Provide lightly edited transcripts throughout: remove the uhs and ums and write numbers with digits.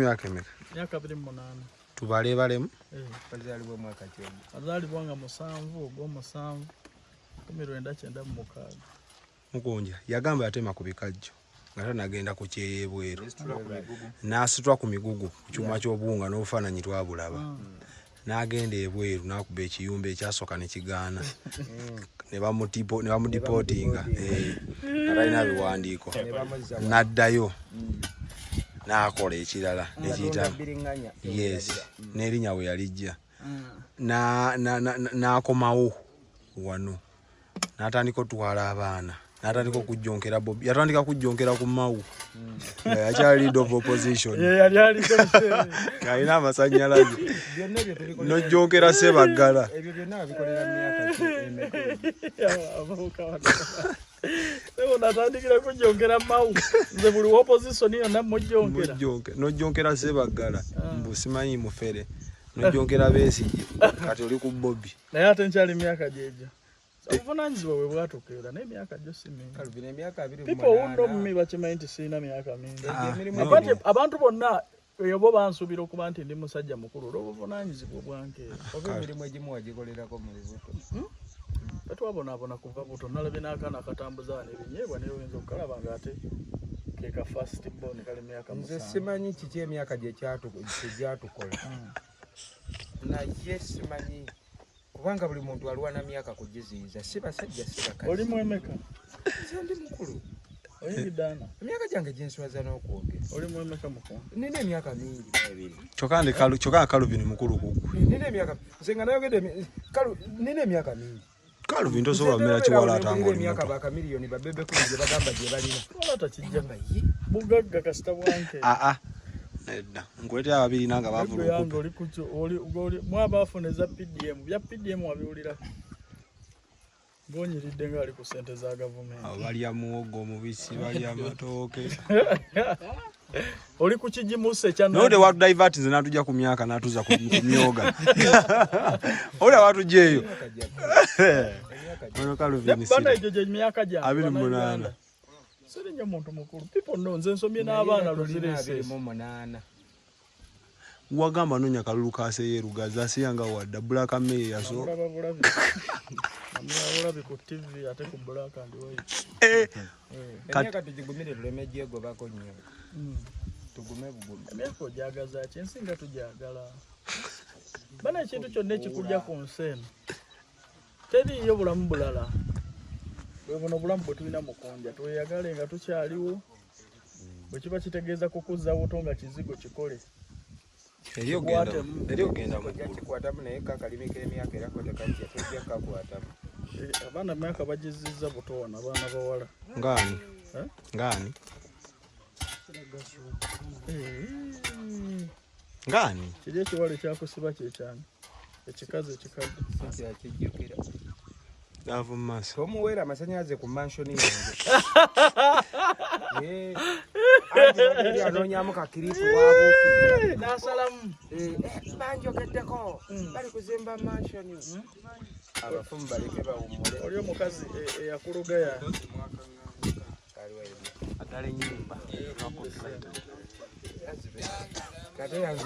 Myaka emeka? Myaka 28. Tubalebalemu? Bazalibwa mwaka ki? Azalibwa nga 7 ogw'omusanvu 1996. Mugonja yagamba yatema ku bikajjo nga tanagenda ku kyeyebweru n'asitwa ku migugu ku kyuma ky'obuwunga n'obufaananyi twabulaba n'agenda ebweru n'akuba ekiyumba ekyasooka ne kigaana ne bamudipootinga atalina biwandiiko n'addayo n'akola ekirala nekiyita yes n'erinnya we yalijja n'akomawo wano n'atandika otwala abaana n'atandika okujjonkera Bobi yatandika kujjonkera ku Mawu yakyali leader of opposition alina amasannyalaze n'ojjonkera Ssebaggala ebyo byonna bikolera myaka ki natandikira kujjonkera Mawu nze buli opposition yonna mujjonkera n'ojjonkera Ssebaggala mbu simanyi mufere n'ojjonkera Besigye kati oli ku Bobi naye ate nkyali myaka gyegyo obuvunanyizibwa bwe bwatuukirira n'emyaka gyo si mingi. People who know me bakimanyi nti sirina myaka mingi. Abantu bonna bo bansuubira okuba nti ndi musajja mukulu olw'obuvunanyizibwa obwankeera. Oba emirimu egimu wagikolerako mu buto? Tetwabonaabona kuva buto nalabye n'akaana akatambuza wano ebinyeebwa naye oyinza okukalaba ng'ate ke ka first born kali myaka 7. Nze simanyi kiki emyaka gye gyatukola naye simanyi kubanga buli muntu alwana myaka kugiziyiza si basajja si bakazi. Oli mwemeka? Nze ndi mukulu. Oyingiddaana? Emyaka gyange gyenswaza n'okwogera. Oli mwemeka mukulu? Nina emyaka mingi. Kyokka Calvin mukulu kugwe. Nina emyaka nze nga nayogedde nina emyaka mingi. Calvin tosobola mmera kiwala atanga oli emyaka bakamiliyoni babebe kuli gye bagamba gye balina. Wala takijja bayi. Bugagga kasita bwanke. Edda nkwete ababiri nanga bavula okutu oli kucho oli mwabafuneza PDM bya PDM wabiwulira bonyiridde nga ali ku sente za government balya muwogo mubisi balya matooke oli ku kijimuse kya no de watu divert nze natujja ku myaka natuza ku myoga oli watu jeyo ono Calvin bana ejo myaka gya 28 Serinye muntu mukulu. People know nze nsomye n'abaana luzirese. Wagamba nonya kalulu kase yerugaza siyanga wadda black mail yaso. Amulabi ku TV ate ku black and white. Kanyaka tujigumire tulemeje go bako nnyo. Tugume bugume. Emeko jagaza chensinga tujagala. Bana ekintu kyonna ekikujja ku nseno. Teri yo bulamu bulala. Buno bulamu bwe tulina mukonja tweyagale nga tukyaliwo bwe kiba kitegeeza kukuza butonga kizigo kikole eriyo genda mu kikwatamu naye kakalimika emyaka era kote kajja tojja kakwatamu abaana myaka bagizizza butoona abaana bawala ngani kiri ekiwala ekyakusiba kyekyani ekikazi ekikadde kyakijjukira Davu maso. Omuwera amasanyaze ku mansion yange. Anonyamu kakirifu wabuki. Nasalamu. Banjogeddeko. Bali kuzimba mansion. Abafumu baleke bawumule. Oli omukazi eyakuruga ya. Atale nyumba. Kate yange.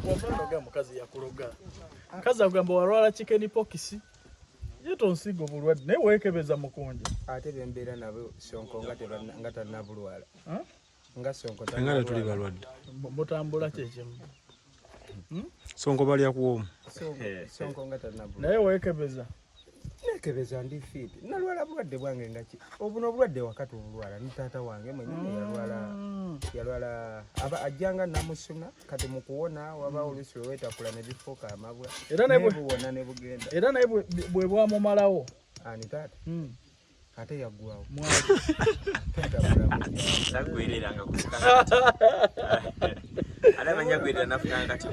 Wafanga mukazi yakuruga. Kazi agamba walwala chicken pox. Yeto nsigo bulwadde naye weekebeza mukonja ate bembeera nabo Sonko nga tannabulwala nga Sonko ngale tuli balwadde mutambula kyekimu Sonko balya kuwomu Sonko nga tannabulwala naye weekebeza nekebeza ndi fit nalwala bulwadde bwange nga ki obuno bulwadde wakati obulwala ni taata wange mwenyewe yalwala aba ajjanga namusuna kati mukuwona waba olusi weetakula ne bifuuka amabula era nebuwona ne bugenda era naye bwe bwamumalawo ani taata ate yaggwawo tagwereranga alamanya gwera nafuna kati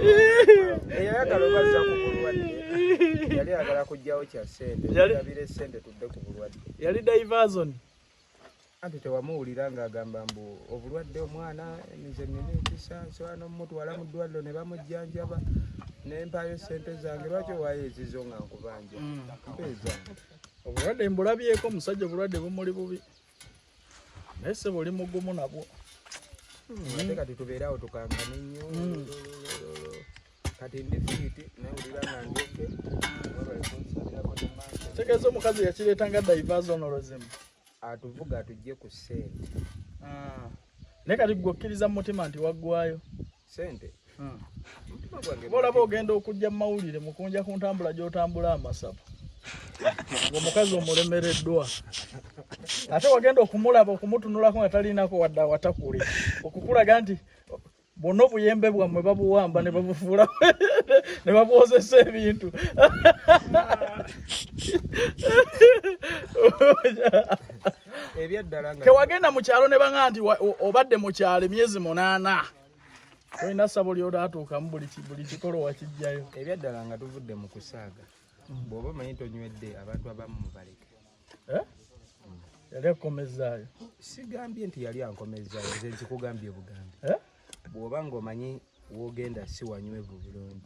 eyayagala obazza ku bulwadde yali ayagala kujjawo kya ssente yabire ssente tudde ku bulwadde yali diversion anti tewamuwulira ng'agamba mbu obulwadde omwana nze nina ekisa nsobola mutwala mu ddwaliro ne bamujjanjaba n'empaayo ssente zange lwaki owaayo ezizo nga nkubanja mpeeza obulwadde mbulabyeko omusajja obulwadde bumuli bubi naye sebo oli mugumu nabwo ate kati tubeerawo tukankana ennyo kati ndi fiiti nawulira nga ndyoke wabali kunsabirako ne maaso tegeeza omukazi yakireetanga diversionolosm atuvuga atujje ku ssente naye kati gwe okkiriza mu mutima nti waggwayo ssente mutima gwange olaba ogenda okujja mu mawulire mukunja ku ntambula gy'otambula amasavu ng'omukazi omulemereddwa ate wagenda okumulaba okumutunulako nga talinako wadde awatakule okukulaga nti bonna obuyembe bwammwe babuwamba ne babufuula ne babwozesa ebintu ebyaddala nga kewagenda mu kyalo ne baŋŋamba nti obadde mu kyalo emyezi 8 olina ssabo ly'otaatuukamu buli kikolo wakijjayo ebyaddala nga tuvudde mu kusaaga bw'oba omanyi tonywedde abantu abamu mubaleke yali akomezaayo sigambye nti yali ankomezaayo nze nkikugambye bugambi bw'oba ng'omanyi wogenda si wanywevu bulungi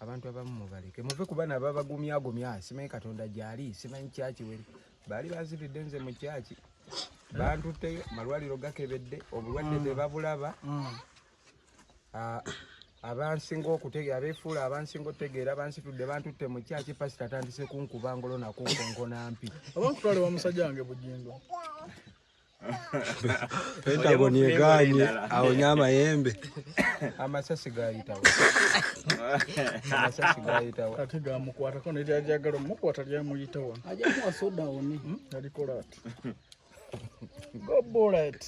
abantu abamu mubaleke muve ku bana babagumyagumya simanyi katonda gyali simanyi kyaki weri baali baziridde nze mu kyaki bantutteyo malwaliro gakebedde obulwadde tebabulaba abansinga okutegeera abeefuula abansinga okutegeera bansitudde bantutte mu kyaki pasita atandise kunkuba ngolo nakunkonkona mpi abankutwale wa musajja wange Bujingo Pentagon yeganye awonye amayembe amasasi gayitawo amasasi gayitawo kati gamukwatako neryajagala omukwata lyamuyitawo ajamuwa soda oni yalikola ati go bullet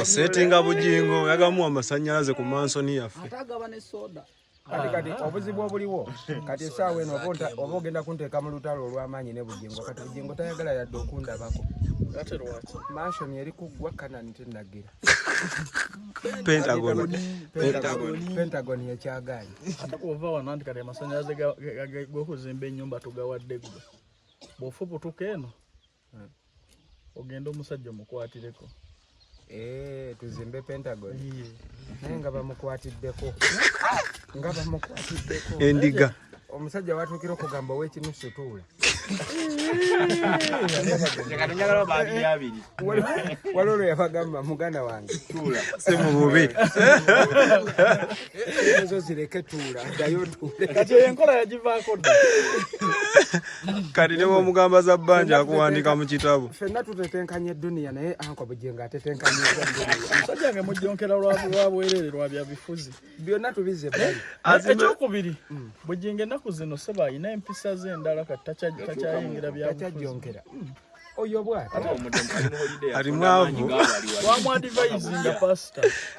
osetinga Bujingo yagamuwa amasanyalaze ku mansoni yaffe atagaba ne soda kati obuzibu obuliwo kati essaawa eno oba ogenda kunteeka mu lutalo olw'amaanyi ne Bujingo kati Bujingo tayagala yadde okundabako ate lwaki mansoni eri kuggwa kanani tenagira Pentagon yekyagaanyi ate kuva wano nti kati amasanyalaze g'okuzimba ennyumba tugawadde gwe bw'ofubutuka eno ogenda omusajja omukwatireko tuzimbe Pentagon naye nga bamukwatiddeko endiga omusajja watuukira okugamba ow'ekinusu tuula waliwo lwe yabagamba muganda wange si mu bubi ezo zireke tuula ddayo tuule kati eyo enkola yagivaako dda kati ne bw'omugamba za bbanja akuwandika mu kitabo ffenna tutetenkanya edduniya naye anko Bujingo atetenkanyizza dduniya omusajja wange mujjonkera lwa bwerere lwa bya bifuzi byonna tubize bali ekyokubiri Bujingo ennaku zino seba ayina empisa ze endala kati takyayingira takyajjonkera oyo bw'ati ali mwavu wamwadvisinga pasita